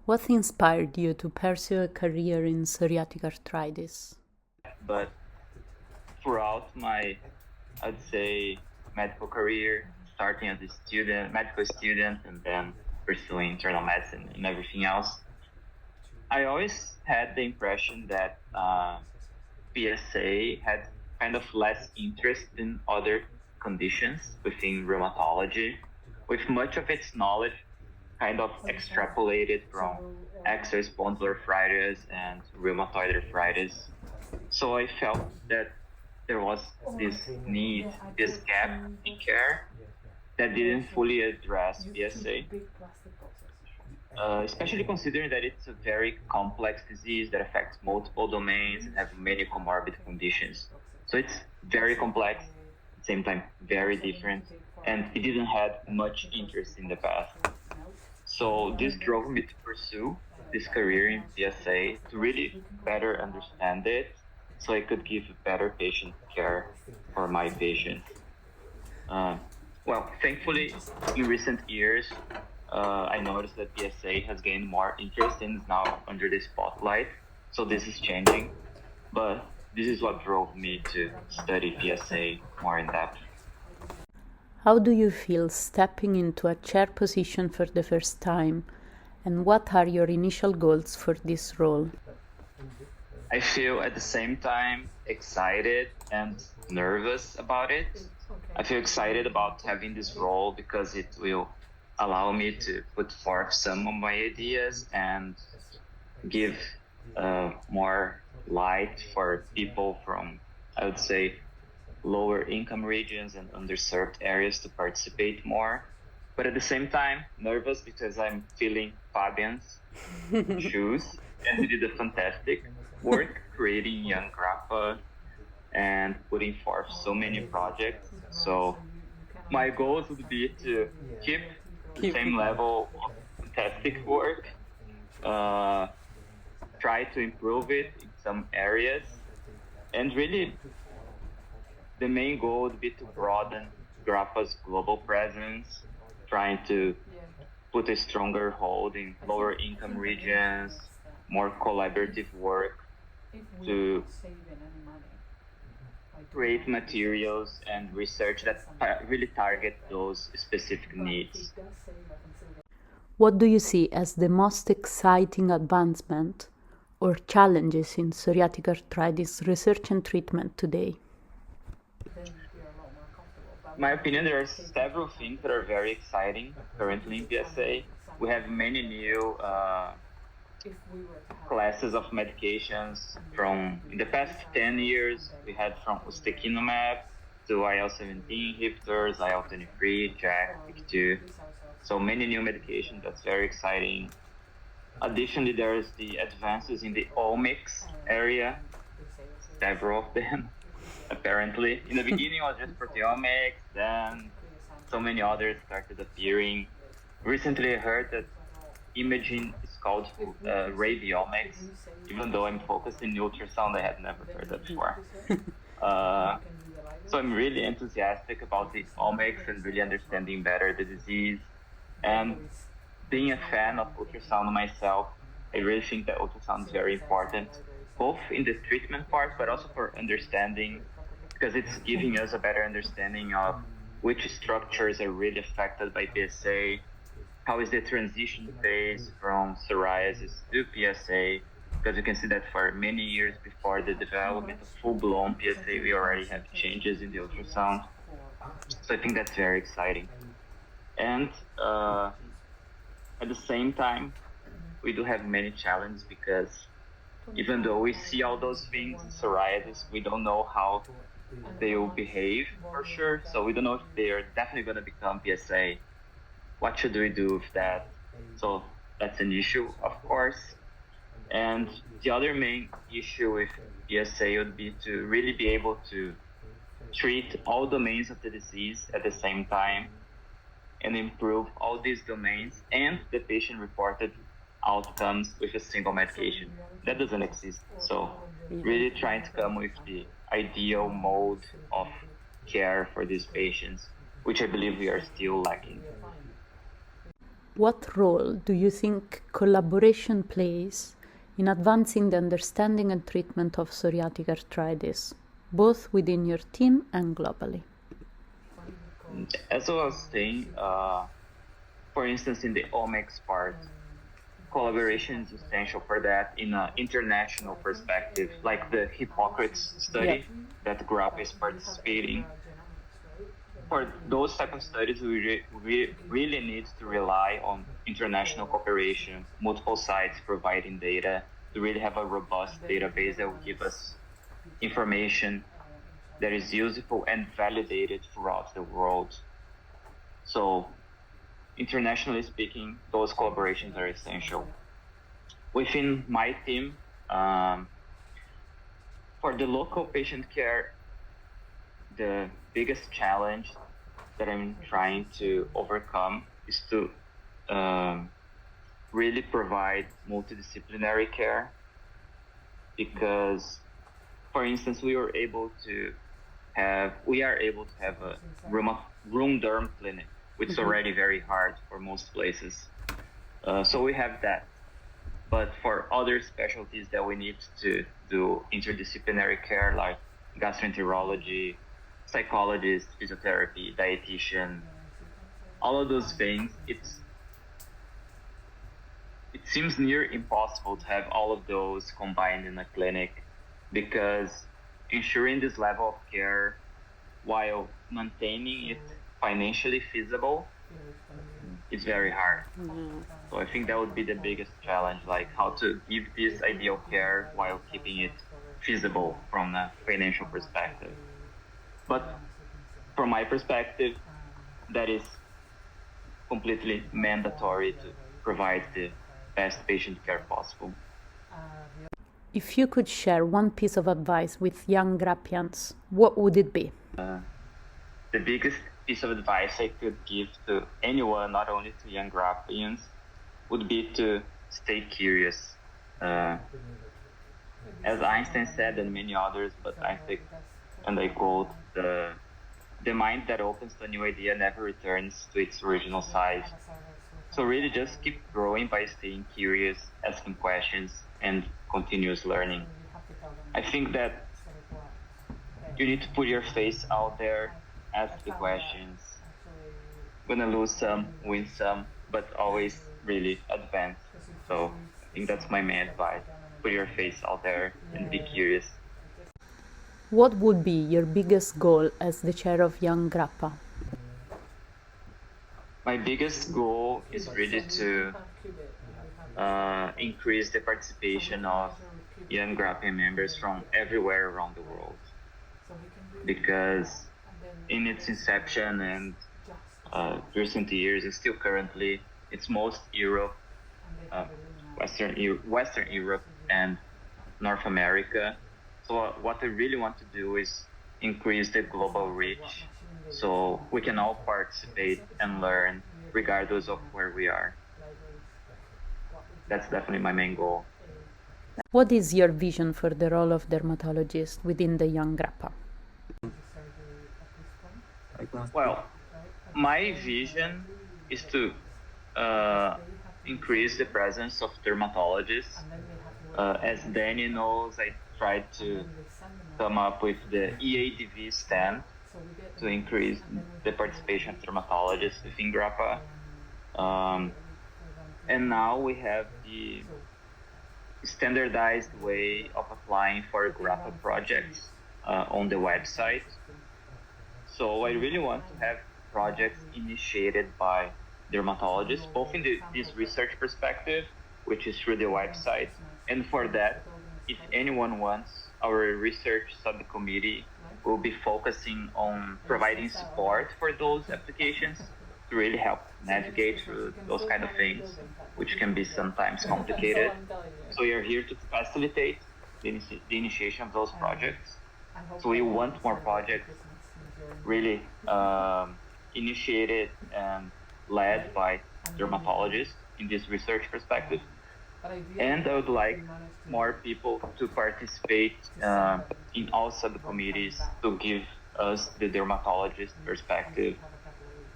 What inspired you to pursue a career in psoriatic arthritis? But throughout my, I'd say, medical career, starting as a student, medical student, and then pursuing internal medicine and everything else, I always had the impression that PSA had kind of less interest in other conditions within rheumatology, with much of its knowledge kind of extrapolated from axial spondyloarthritis and rheumatoid arthritis. So I felt that there was this need, this gap in care that didn't fully address PSA, especially considering that it's a very complex disease that affects multiple domains and have many comorbid conditions. So it's very complex, at the same time, very different, and it didn't have much interest in the past. So this drove me to pursue this career in PSA to really better understand it so I could give better patient care for my patients. Well, thankfully, in recent years, I noticed that PSA has gained more interest and is now under the spotlight. So this is changing, but this is what drove me to study PSA more in depth. How do you feel stepping into a chair position for the first time, and what are your initial goals for this role? I feel at the same time excited and nervous about it. I feel excited about having this role because it will allow me to put forth some of my ideas and give more light for people from, I would say, lower income regions and underserved areas to participate more. But at the same time, nervous because I'm feeling Fabian's shoes, and he did a fantastic work creating Y-GRAPPA and putting forth so many projects. So my goals would be to keep the same level of fantastic work, try to improve it in some areas, and really the main goal would be to broaden Grappa's global presence, trying to put a stronger hold in lower income regions, more collaborative work to create materials and research that really target those specific needs. What do you see as the most exciting advancement or challenges in psoriatic arthritis research and treatment today? In my opinion, there are several things that are very exciting currently in PSA. We have many new classes of medications from in the past 10 years. We had from ustekinumab to IL-17 inhibitors, IL-23, JAK, TYK2. So many new medications. That's very exciting. Additionally, there's the advances in the omics area, several of them, apparently. In the beginning, it was just proteomics, then so many others started appearing. Recently, I heard that imaging is called radiomics, even though I'm focused in ultrasound, I had never heard that before. So I'm really enthusiastic about the omics and really understanding better the disease. And being a fan of ultrasound myself, I really think that ultrasound is very important, both in the treatment part, but also for understanding, because it's giving us a better understanding of which structures are really affected by PSA, how is the transition phase from psoriasis to PSA, because you can see that for many years before the development of full-blown PSA, we already have changes in the ultrasound. So I think that's very exciting. And at the same time, we do have many challenges because even though we see all those things in psoriasis, we don't know how they will behave for sure. So we don't know if they are definitely going to become PSA. What should we do with that? So that's an issue, of course. And the other main issue with PSA would be to really be able to treat all domains of the disease at the same time and improve all these domains and the patient-reported outcomes with a single medication. That doesn't exist. So really trying to come with the ideal mode of care for these patients, which I believe we are still lacking. What role do you think collaboration plays in advancing the understanding and treatment of psoriatic arthritis, both within your team and globally? As I was saying, for instance, in the omics part, collaboration is essential for that in an international perspective, like the Hippocrates study that GRAPPA is participating. For those type of studies, we really need to rely on international cooperation, multiple sites providing data to really have a robust database that will give us information that is useful and validated throughout the world. So internationally speaking, those collaborations are essential. Within my team, for the local patient care, the biggest challenge that I'm trying to overcome is to really provide multidisciplinary care, because, for instance, we are able to have a room derm clinic, which is already very hard for most places. So we have that. But for other specialties that we need to do interdisciplinary care, like gastroenterology, psychologist, physiotherapy, dietitian, all of those things, it seems near impossible to have all of those combined in a clinic, because ensuring this level of care while maintaining it financially feasible is very hard. So I think that would be the biggest challenge, like how to give this ideal care while keeping it feasible from a financial perspective. But from my perspective, that is completely mandatory to provide the best patient care possible. If you could share one piece of advice with young grappians, what would it be? The biggest piece of advice I could give to anyone, not only to young grappians, would be to stay curious. As Einstein said, and many others, but I think, and I quote, the mind that opens to a new idea never returns to its original size. So really just keep growing by staying curious, asking questions, and continuous learning. I think that you need to put your face out there, ask the questions. Gonna lose some, win some, but always really advance. So I think that's my main advice. Put your face out there and be curious. What would be your biggest goal as the chair of Y-GRAPPA? My biggest goal is really to increase the participation of Y-GRAPPA members from everywhere around the world. Because in its inception and recent years, and still currently, it's most Europe, Western Europe, and North America. So what I really want to do is increase the global reach, so we can all participate and learn regardless of where we are. That's definitely my main goal. What is your vision for the role of dermatologists within the Y-GRAPPA? Well, my vision is to increase the presence of dermatologists. As Danny knows, I tried to come up with the EADV stand to increase the participation of dermatologists within GRAPPA. And now we have the standardized way of applying for GRAPPA projects on the website. So I really want to have projects initiated by dermatologists, both in this research perspective, which is through the website, and for that, if anyone wants, our research subcommittee will be focusing on providing support for those applications to really help navigate through those kind of things, which can be sometimes complicated. So we are here to facilitate the initiation of those projects. So we want more projects really initiated and led by dermatologists in this research perspective. And I would like more people to participate in all subcommittees to give us the dermatologist perspective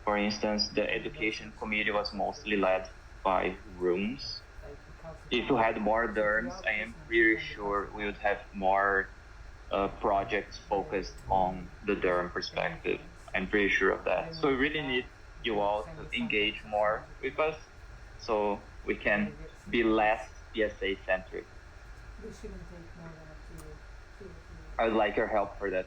For instance, the education committee was mostly led by rooms. If you had more derms, I am pretty sure we would have more projects focused on the derm perspective. I'm pretty sure of that. So we really need you all to engage more with us so we can be less PSA centric. I'd like your help for that.